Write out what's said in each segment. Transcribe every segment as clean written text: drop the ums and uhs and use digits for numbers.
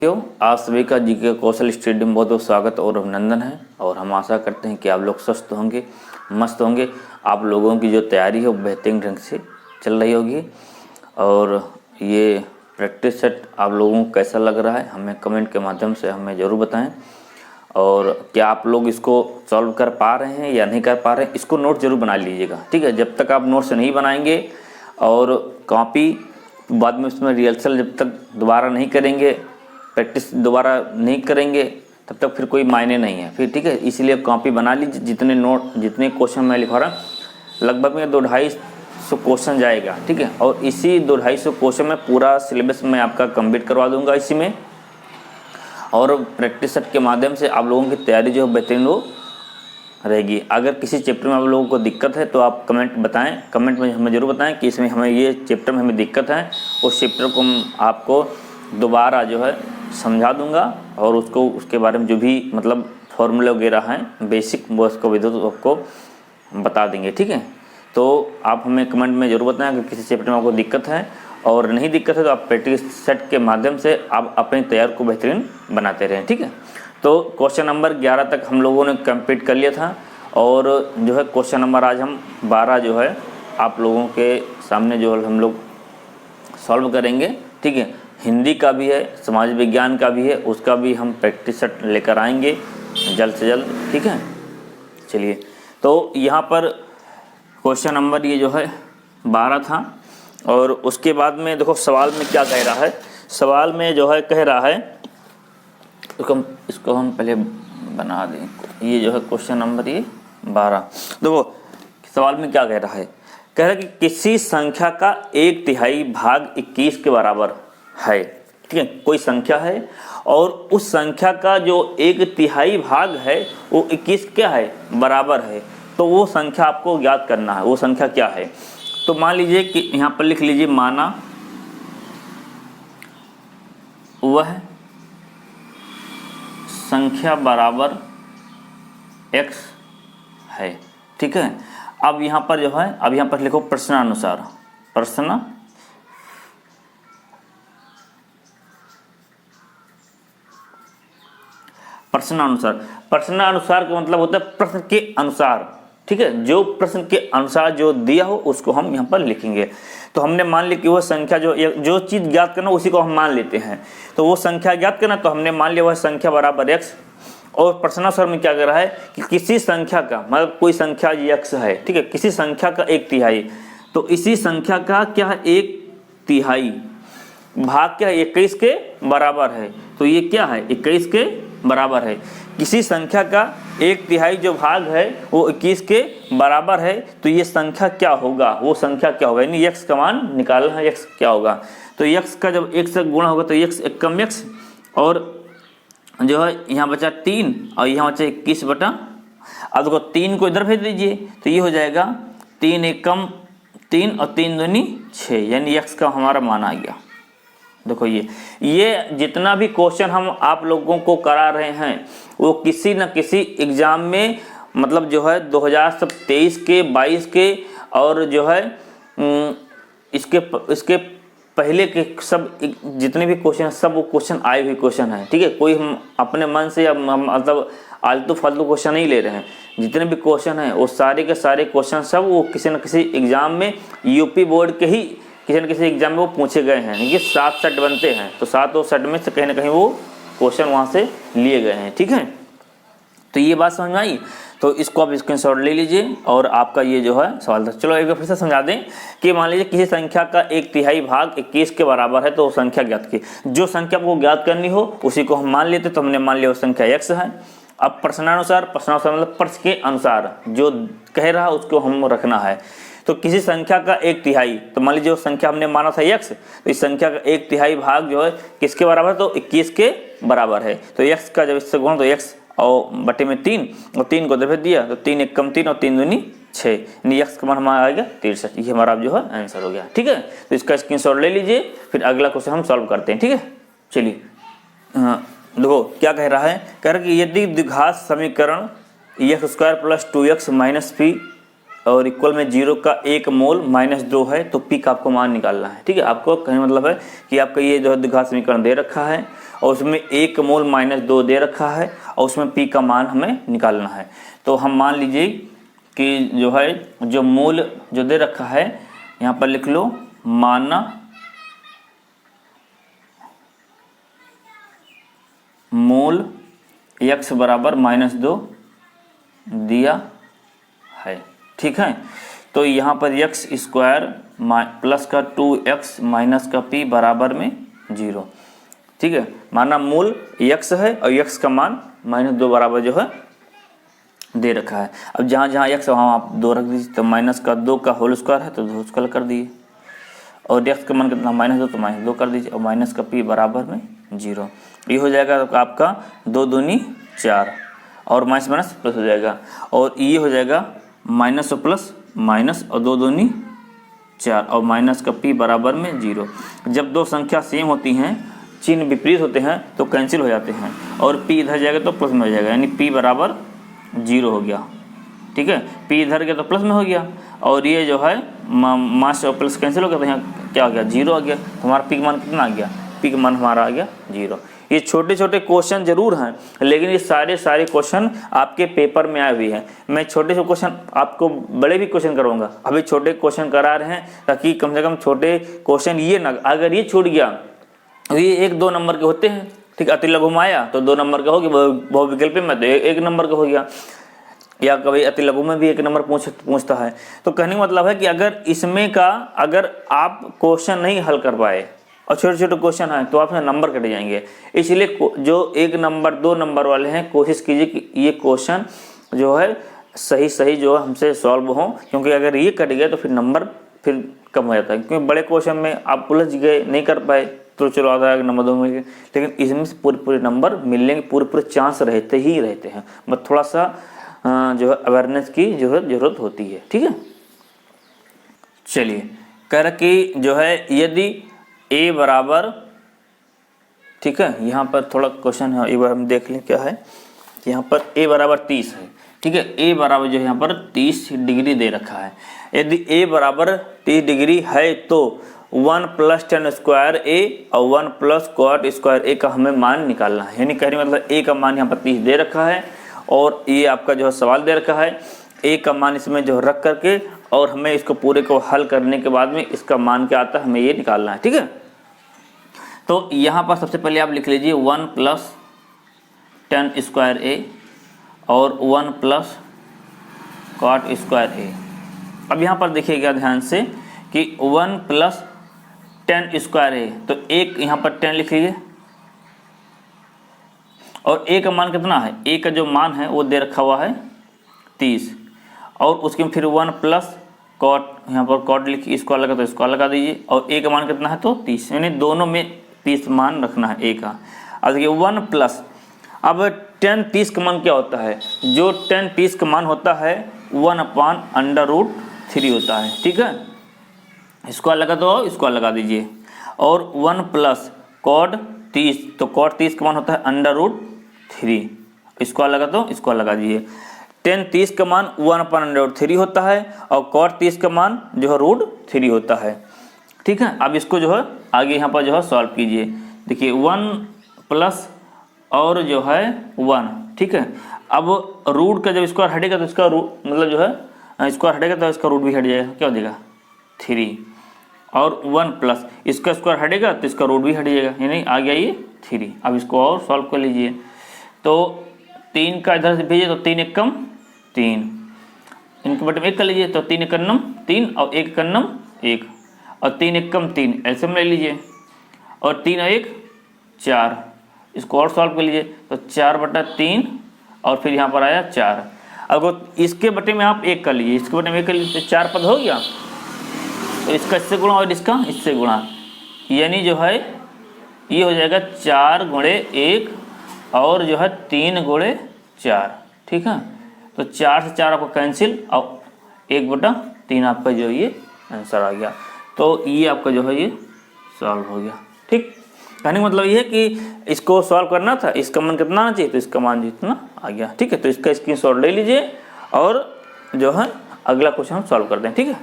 क्यों आप सभी का जीके कौशल स्टडी में बहुत बहुत स्वागत और अभिनंदन है। और हम आशा करते हैं कि आप लोग स्वस्थ होंगे, मस्त होंगे। आप लोगों की जो तैयारी है वो बेहतरीन ढंग से चल रही होगी। और ये प्रैक्टिस सेट आप लोगों को कैसा लग रहा है हमें कमेंट के माध्यम से हमें ज़रूर बताएं। और क्या आप लोग इसको सॉल्व कर पा रहे हैं या नहीं कर पा रहे हैं, इसको नोट जरूर बना लीजिएगा, ठीक है। जब तक आप नोट से नहीं बनाएंगे और कॉपी बाद में उसमें रिहर्सल जब तक दोबारा नहीं करेंगे, प्रैक्टिस दोबारा नहीं करेंगे, तब तक फिर कोई मायने नहीं है फिर, ठीक है। इसलिए कॉपी बना लीजिए। जितने क्वेश्चन मैं लिखवा रहा लगभग में 200-250 क्वेश्चन जाएगा, ठीक है। और इसी 200-250 क्वेश्चन में पूरा सिलेबस मैं आपका कंप्लीट करवा दूंगा इसी में। और प्रैक्टिस सेट के माध्यम से आप लोगों की तैयारी जो है बेहतरीन हो रहेगी। अगर किसी चैप्टर में आप लोगों को दिक्कत है तो आप कमेंट में हमें ज़रूर बताएं कि इसमें हमें ये चैप्टर में हमें दिक्कत है। उस चैप्टर को आपको दोबारा जो है समझा दूंगा और उसके बारे में जो भी मतलब फॉर्मूले वगैरह हैं बेसिक वो उसको विद्युत आपको बता देंगे, ठीक है। तो आप हमें कमेंट में ज़रूर बताएं अगर किसी चैप्टर में आपको दिक्कत है। और नहीं दिक्कत है तो आप प्रैक्टिस सेट के माध्यम से आप अपनी तैयारी को बेहतरीन बनाते रहें, ठीक है। तो क्वेश्चन नंबर 11 तक हम लोगों ने कंप्लीट कर लिया था। और जो है क्वेश्चन नंबर आज हम 12 जो है आप लोगों के सामने जो है हम लोग सॉल्व करेंगे, ठीक है। हिंदी का भी है, समाज विज्ञान का भी है, उसका भी हम प्रैक्टिस सेट लेकर आएंगे जल्द से जल्द, ठीक है। चलिए, तो यहाँ पर क्वेश्चन नंबर ये जो है 12 था। और उसके बाद में देखो सवाल में क्या कह रहा है। सवाल में जो है कह रहा है, इसको हम पहले बना दें। ये जो है क्वेश्चन नंबर ये 12, देखो सवाल में क्या कह रहा है। कह रहा है कि किसी संख्या का 1/3 भाग 21 के बराबर है, ठीक है। कोई संख्या है और उस संख्या का जो 1/3 भाग है वो 21 क्या है, बराबर है। तो वो संख्या आपको ज्ञात करना है, वो संख्या क्या है। तो मान लीजिए कि यहाँ पर लिख लीजिए, माना वह संख्या बराबर x है, ठीक है। अब यहाँ पर जो है, अब यहाँ पर लिखो प्रश्नानुसार। प्रश्नानुसार का मतलब होता है प्रश्न के अनुसार, ठीक है। जो प्रश्न के अनुसार जो दिया हो उसको हम यहाँ पर लिखेंगे। तो हमने मान लिया कि वो संख्या जो चीज़ ज्ञात करना उसी को हम मान लेते हैं। तो वो संख्या ज्ञात करना, तो हमने मान लिया वह संख्या बराबर x। और प्रश्नानुसार में क्या कर रहा है कि किसी संख्या का मतलब कोई संख्या x है, ठीक है, किसी संख्या का 1/3, तो इसी संख्या का क्या है 1/3 भाग क्या है 21 के बराबर है। तो ये क्या है 21 के बराबर है। किसी संख्या का 1/3 जो भाग है वो 21 के बराबर है। तो ये संख्या क्या होगा, वो संख्या क्या होगा, यानी x का मान निकालना है, x क्या होगा। तो x का जब 1 से गुणा होगा तो x एकम x, और जो है यहाँ बचा 3 और यहाँ बचा 21 बटा। अब देखो 3 को इधर भेज दीजिए तो ये हो जाएगा 3 एकम 3 और 3 दूनी 6, यानी x का हमारा मान आ गया। देखो ये जितना भी क्वेश्चन हम आप लोगों को करा रहे हैं वो किसी न किसी एग्जाम में मतलब जो है 2023 के 22 के और जो है इसके पहले के सब जितने भी क्वेश्चन हैं सब वो क्वेश्चन आए हुए क्वेश्चन हैं, ठीक है। कोई हम अपने मन से या मतलब आलतू फालतू क्वेश्चन नहीं ले रहे हैं। जितने भी क्वेश्चन हैं वो सारे के सारे क्वेश्चन सब वो किसी न किसी एग्जाम में यूपी बोर्ड के ही किसी न किसी एग्जाम में वो पूछे गए हैं। ये 7 सेट बनते हैं, तो 7 सेट में से कहीं ना कहीं वो क्वेश्चन वहाँ से लिए गए हैं, ठीक है। तो ये बात समझ में आई। तो इसको आप स्क्रीनशॉट ले लीजिए और आपका ये जो है सवाल था। चलो एक बार फिर से समझा दें कि मान लीजिए किसी संख्या का 1/3 भाग 21 के बराबर है, तो वो संख्या ज्ञात की। जो संख्या को ज्ञात करनी हो उसी को हम मान लेते, तो हमने मान लिया वो संख्या x है। अब प्रश्नानुसार मतलब प्रश्न के अनुसार जो कह रहा है उसको हम रखना है। तो किसी संख्या का 1/3, तो मान लीजिए वो संख्या हमने माना था x, तो इस संख्या का 1/3 भाग जो है किसके बराबर है, तो 21 के बराबर है। तो x का जब इससे गुणा तो x और बटे में 3 और 3 को दे दिया तो 3 एकम 3 और 3 दूनी 6, यानी x का मान हमारा आएगा 63। ये हमारा जो है आंसर हो गया, ठीक है। तो इसका स्क्रीनशॉट ले लीजिए, फिर अगला क्वेश्चन हम सॉल्व करते हैं, ठीक है। चलिए देखो क्या कह रहा है। कह रहा है कि यदि द्विघात समीकरण x² + 2x - p और इक्वल में 0 का 1 मोल -2 है, तो पी का आपको मान निकालना है। ठीक है, आपको कहने मतलब है कि आपका ये जो है द्विघात समीकरण दे रखा है और उसमें 1 मोल -2 दे रखा है और उसमें पी का मान हमें निकालना है। तो हम मान लीजिए कि जो है जो मूल जो दे रखा है यहाँ पर लिख लो, माना मूल x बराबर -2 दिया है। ठीक है, तो यहाँ पर x स्क्वायर प्लस का 2x माइनस का p बराबर में 0। ठीक है, माना मूल x है और x का मान -2 बराबर जो है दे रखा है। अब जहाँ जहाँ x वहाँ आप 2 रख दीजिए, तो -2 का होल स्क्वायर है तो 2 स्क्वायर कर दिए, और x का मान कितना -2 तो -2 कर दीजिए, और माइनस का p बराबर में 0। ये हो जाएगा आपका 2 दूनी 4 और माइनस माइनस प्लस हो जाएगा, और ये हो जाएगा माइनस और प्लस माइनस और 2 दूनी 4 और माइनस का p बराबर में 0। जब दो संख्या सेम होती हैं, चिन्ह विपरीत होते हैं तो कैंसिल हो जाते हैं, और p इधर जाएगा तो प्लस में हो जाएगा, यानी p बराबर 0 हो गया। ठीक है, p इधर गया तो प्लस में हो गया, और ये जो है माइनस और प्लस कैंसिल हो गया, तो यहाँ क्या हो गया 0 आ गया। तो हमारा p का मान कितना आ गया, p का मान हमारा आ गया 0। ये छोटे छोटे क्वेश्चन जरूर हैं, लेकिन ये सारे क्वेश्चन आपके पेपर में आए हुए हैं। मैं छोटे से क्वेश्चन आपको बड़े भी क्वेश्चन करवाऊंगा, अभी छोटे क्वेश्चन करा रहे हैं ताकि कम से कम छोटे क्वेश्चन ये ना, अगर ये छूट गया तो ये 1-2 नंबर के होते हैं। ठीक, अति लघु में आया तो 2 नंबर का हो गया, बहुविकल्प में तो 1 नंबर का हो गया, या कभी अति लघु में भी 1 नंबर पूछता है। तो कहने का मतलब है कि अगर इसमें का अगर आप क्वेश्चन नहीं हल कर पाए और छोटे छोटे क्वेश्चन हैं तो आपसे नंबर कट जाएंगे। इसलिए जो 1 नंबर 2 नंबर वाले हैं, कोशिश कीजिए कि ये क्वेश्चन जो है सही जो है हमसे सॉल्व हो, क्योंकि अगर ये कट गया तो फिर नंबर फिर कम हो जाता है। क्योंकि बड़े क्वेश्चन में आप उलझ गए, नहीं कर पाए तो चलो आधा नंबर 2 मिल गए, लेकिन इसमें से पूरे नंबर मिलने के पूरे चांस रहते हैं। बस थोड़ा सा जो है अवेयरनेस की जो है जरूरत होती है। ठीक है, चलिए कह रहा कि जो है यदि a बराबर, ठीक है, यहाँ पर थोड़ा क्वेश्चन है, एक बार हम देख लें क्या है। यहाँ पर a बराबर 30 है। ठीक है, a बराबर जो है यहाँ पर 30 डिग्री दे रखा है। यदि a बराबर 30 डिग्री है तो 1 + tan स्क्वायर a और 1 + cot स्क्वायर a का हमें मान निकालना है। यानी कहने मतलब a का मान यहाँ पर 30 दे रखा है, और ये आपका जो है सवाल दे रखा है, a का मान इसमें जो रख करके और हमें इसको पूरे को हल करने के बाद में इसका मान क्या आता है हमें ये निकालना है। ठीक है, तो यहाँ पर सबसे पहले आप लिख लीजिए 1 + tan स्क्वायर a और 1 + cot स्क्वायर a। अब यहाँ पर देखिएगा ध्यान से कि 1 + tan स्क्वायर a, तो एक यहाँ पर 10 लिख लीजिए, और a का मान कितना है, a का जो मान है वो दे रखा हुआ है 30, और उसके फिर 1 + cot, यहाँ पर cot लिखिए, स्क्वायर लगा तो स्क्वायर लगा दीजिए, और a का मान कितना है तो 30, यानी दोनों में 30 मान रखना है a का। अब देखिए 1 +, अब tan 30 का मान क्या होता है, जो tan 30 का मान होता है 1/√3 होता है। ठीक है, स्क्वायर लगा तो स्क्वायर लगा दीजिए, और 1 + cot 30, तो cot 30 का मान होता है √3, स्क्वायर लगा तो स्क्वायर लगा दीजिए। tan 30 का मान 1/√3 होता है, और cot 30 का मान जो है √3 होता है। ठीक है, अब इसको जो है आगे यहाँ पर जो है सॉल्व कीजिए। देखिए 1 + और जो है 1, ठीक है, अब रूट का जब स्क्वायर हटेगा तो इसका रूट मतलब जो है स्क्वायर हटेगा तो इसका रूट भी हट जाएगा, क्या हो जाएगा 3, और 1 + इसका स्क्वायर हटेगा तो इसका रूट भी हट जाएगा, यानी आ गया ये 3। अब इसको और सॉल्व कर लीजिए, तो 3 का इधर से भेजिए तो 3 × 1 = 3, इनके बटे में 1 कर लीजिए, तो 3 × 1 = 3 और 1 × 1 = 1, और 3 × 1 = 3 एलसीएम ले लीजिए, और 3 और 1 = 4, इसको और सॉल्व कर लीजिए तो 4/3 और फिर यहाँ पर आया 4। अब इसके बटे में आप 1 कर लीजिए, इसके बटे में 1 कर लीजिए तो 4 पद हो गया, तो इसका इससे गुणा और इसका इससे गुणा, यानी जो है ये हो जाएगा 4 × 1 और जो है 3 × 4। ठीक है, तो 4 से 4 आपको कैंसिल और 1/3 आपका जो ये आंसर आ गया। तो ये आपका जो है ये सॉल्व हो गया। ठीक, कहने का मतलब ये है कि इसको सॉल्व करना था, इसका मान कितना आना चाहिए तो इसका मान जितना आ गया। ठीक है, तो इसका स्क्रीनशॉट ले लीजिए और जो है अगला क्वेश्चन हम सॉल्व करते हैं, ठीक है।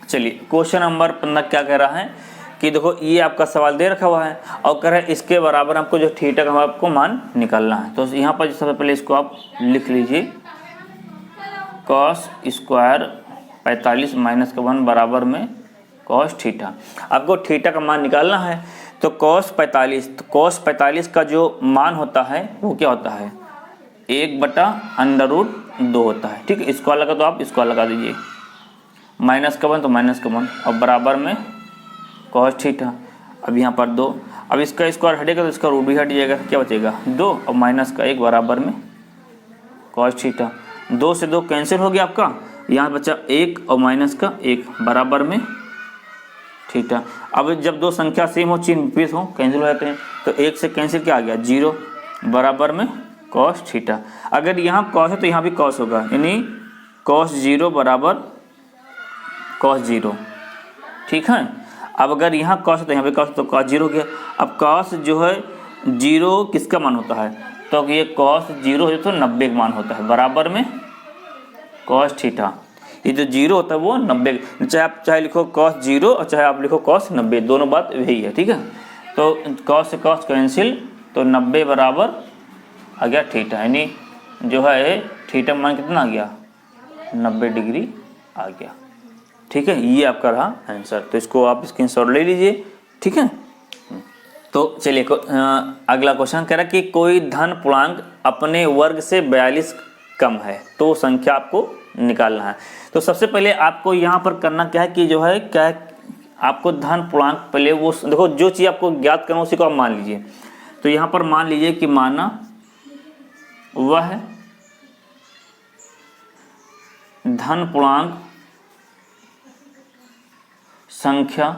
चलिए क्वेश्चन नंबर 15 क्या कह रहा है कि देखो ये आपका सवाल दे रखा हुआ है और कह रहा है इसके बराबर आपको जो थीटा का आपको मान निकालना है। तो यहाँ पर सबसे पहले इसको आप लिख लीजिए, कॉस स्क्वायर 45 माइनस का 1 बराबर में कॉस थीटा। आपको थीटा का मान निकालना है तो कॉस 45, तो कॉस 45 का जो मान होता है वो क्या होता है, 1/√2 होता है, ठीक है। इसको लगा तो आप इसको लगा दीजिए, माइनस का 1 तो माइनस का 1 और बराबर में कॉस थीटा। अब यहाँ पर 2, अब इसका स्क्वायर हटेगा तो इसका रूट भी हट जाएगा, क्या बचेगा 2 और माइनस का 1 बराबर में कॉस थीटा। 2 से 2 कैंसिल हो गया आपका, यहाँ बचा 1 और माइनस का 1 बराबर में थीटा। अब जब दो संख्या सेम हो, चिन्ह विपरीत हो, कैंसिल हो जाते हैं, तो 1 से कैंसिल क्या आ गया 0 बराबर में कॉस थीटा। अगर यहाँ कॉस है तो यहाँ भी कॉस होगा, यानी कॉस 0 बराबर कॉस 0, ठीक है। अब अगर यहाँ कॉस है तो यहाँ पे कॉस, तो कॉस 0 हो गया। अब कॉस जो है 0 किसका मान होता है, तो ये कॉस 0 है तो 90 का मान होता है बराबर में कॉस थीटा। ये जो 0 होता है वो 90, चाहे आप लिखो कॉस 0 और चाहे आप लिखो कॉस 90, दोनों बात यही है, ठीक है। तो कॉस से कॉस कैंसिल, तो 90 बराबर आ गया थीटा, यानी जो है थीटा मान कितना आ गया 90 डिग्री आ गया, ठीक है। ये आपका रहा आंसर, तो इसको आप स्क्रीनशॉट ले लीजिए, ठीक है। तो चलिए अगला क्वेश्चन कह रहा है कि कोई धन पूर्णांक अपने वर्ग से 42 कम है, तो संख्या आपको निकालना है। तो सबसे पहले आपको यहाँ पर करना क्या है कि जो है क्या है, आपको धन पूर्णांक पहले वो देखो, जो चीज़ आपको ज्ञात करना उसी को आप मान लीजिए। तो यहाँ पर मान लीजिए कि माना वह धन पूर्णांक संख्या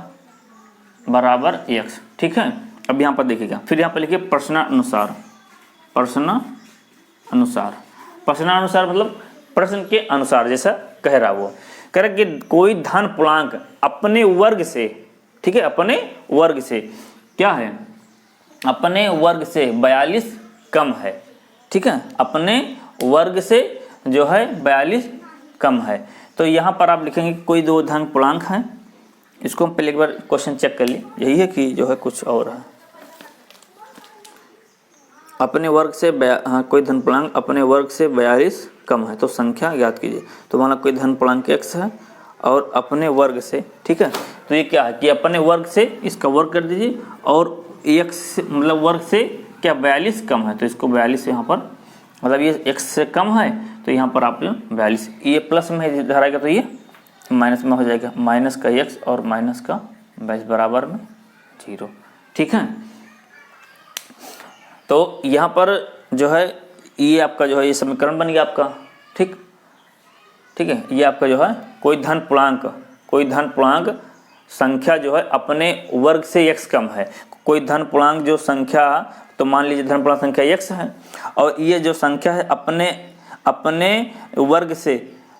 बराबर x, ठीक है। अब यहाँ पर देखिएगा, फिर यहाँ पर लिखिए प्रश्नानुसार, प्रश्नानुसार मतलब प्रश्न के अनुसार, जैसा कह रहा वो कह रहा कि कोई धन पूर्णांक अपने वर्ग से, ठीक है, अपने वर्ग से क्या है, अपने वर्ग से 42 कम है, ठीक है। अपने वर्ग से जो है 42 कम है। तो यहाँ पर आप लिखेंगे कोई दो धन पूर्णांक हैं, इसको हम पहले एक बार क्वेश्चन चेक कर लिए, यही है कि जो है कुछ और है। अपने वर्ग से कोई धन पूर्णांक अपने वर्ग से 42 कम है, तो संख्या ज्ञात कीजिए। तो माना कोई धन पूर्णांक x है और अपने वर्ग से, ठीक है। तो ये क्या है कि अपने वर्ग से इसका वर्ग कर दीजिए और x मतलब वर्ग से क्या 42 कम है, तो इसको 42 यहाँ पर, मतलब ये x से कम है तो यहाँ पर आप 42, ये प्लस में धराएगा तो ये माइनस में हो जाएगा, माइनस का x और माइनस का 22 बराबर में 0, ठीक है। तो यहाँ पर जो है ये आपका जो है ये समीकरण बन गया आपका, ठीक है। ये आपका जो है कोई धन पूर्णांक संख्या जो है अपने वर्ग से x कम है। कोई धन पूर्णांक जो संख्या, तो मान लीजिए धन पूर्णांक संख्या x है और ये जो संख्या है अपने वर्ग से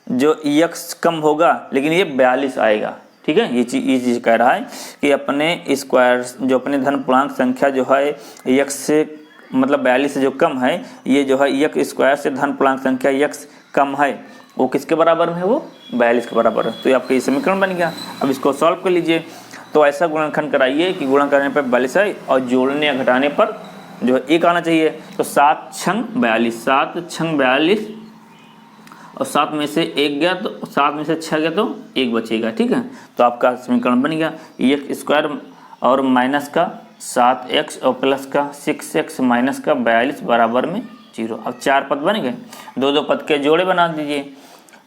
जो x कम होगा, लेकिन ये 42 आएगा, ठीक है। ये चीज़ कह रहा है कि अपने स्क्वायर जो अपने धन पूर्णांक संख्या जो है x से मतलब 42 से जो कम है, ये जो है x स्क्वायर से धन पूर्णांक संख्या x कम है, वो किसके बराबर में है, वो 42 के बराबर है। तो ये आपका ये समीकरण बन गया। अब इसको सॉल्व कर लीजिए। तो ऐसा गुणनखंड कराइए कि गुणा करने पर 42 आए और जोड़ने या घटाने पर जो है 1 आना चाहिए। तो 7 छंग 42, 7 छंग 42 और 7 में से 1 गया तो 7 में से 6 गया तो 1 बचेगा, ठीक है। तो आपका समीकरण बन गया x स्क्वायर और माइनस का 7x और प्लस का 6x माइनस का 42 बराबर में 0। अब 4 पद बन गए, 2 पद के जोड़े बना दीजिए।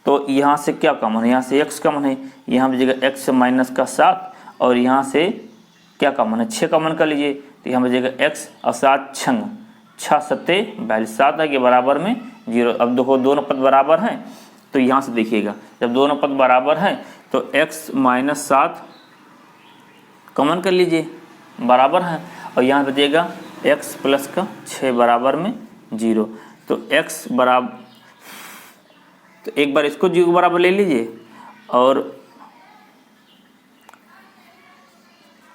तो यहाँ से क्या कॉमन है, यहाँ से x कॉमन है, यहाँ बचेगा x माइनस का 7 और यहाँ से क्या कॉमन है 6 कॉमन कर लीजिए, तो यहाँ बचेगा x और 7 छंग 6 सत्ते 42, 7 है के बराबर में 0। अब देखो दोनों पद बराबर हैं, तो यहाँ से देखिएगा जब दोनों पद बराबर हैं तो x माइनस 7 कॉमन कर लीजिए, बराबर है, और यहाँ बचेगा x प्लस का 6 बराबर में 0। तो x बराबर, तो एक बार इसको 0 बराबर ले लीजिए और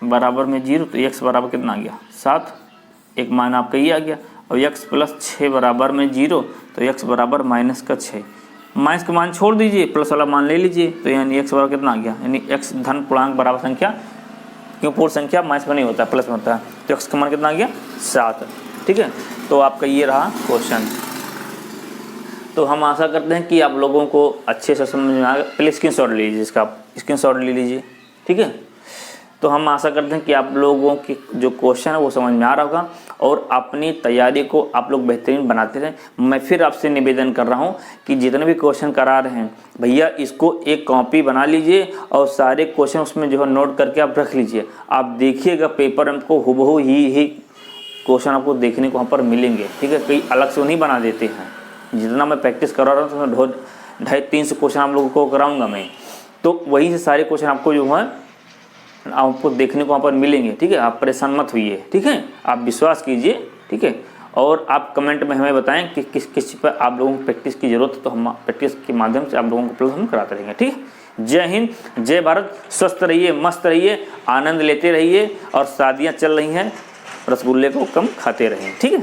बराबर में 0, तो x बराबर कितना आ गया 7, एक मान आपका ये आ गया, और x प्लस 6 बराबर में 0, तो x बराबर माइनस का 6। माइनस का मान छोड़ दीजिए, प्लस वाला मान ले लीजिए, तो यानी एक्स बराबर कितना आ गया, यानी एक्स धन पूर्णांक बराबर संख्या, क्यों पूर्ण संख्या माइनस में नहीं होता प्लस में होता है, तो एक्स का मान कितना आ गया 7। ठीक है, तो आपका ये रहा क्वेश्चन। तो हम आशा करते हैं कि आप लोगों को अच्छे से समझ में आ गया। पहले स्क्रीनशॉट ले लीजिए, इसका आप स्क्रीनशॉट ले लीजिए। ठीक है, तो हम आशा करते हैं कि आप लोगों की जो क्वेश्चन है वो समझ में आ रहा होगा और अपनी तैयारी को आप लोग बेहतरीन बनाते रहें। मैं फिर आपसे निवेदन कर रहा हूँ कि जितने भी क्वेश्चन करा रहे हैं भैया, इसको एक कॉपी बना लीजिए और सारे क्वेश्चन उसमें जो है नोट करके आप रख लीजिए। आप देखिएगा पेपर हमको हुबहू ही क्वेश्चन आपको देखने को वहाँ पर मिलेंगे। ठीक है, कई अलग से नहीं बना देते हैं। जितना मैं प्रैक्टिस करा रहा हूँ तो 250-300 क्वेश्चन आप लोगों को कराऊंगा मैं, तो वहीं से सारे क्वेश्चन आपको जो है आपको देखने को वहाँ पर मिलेंगे। ठीक है, आप परेशान मत होइए। ठीक है, आप विश्वास कीजिए। ठीक है, और आप कमेंट में हमें बताएं कि किस किस पर आप लोगों को प्रैक्टिस की ज़रूरत है, तो हम प्रैक्टिस के माध्यम से आप लोगों को प्लस हम कराते रहेंगे। ठीक है, जय हिंद, जय भारत। स्वस्थ रहिए, मस्त रहिए, आनंद लेते रहिए और शादियाँ चल रही हैं, रसगुल्ले को कम खाते रहें। ठीक है।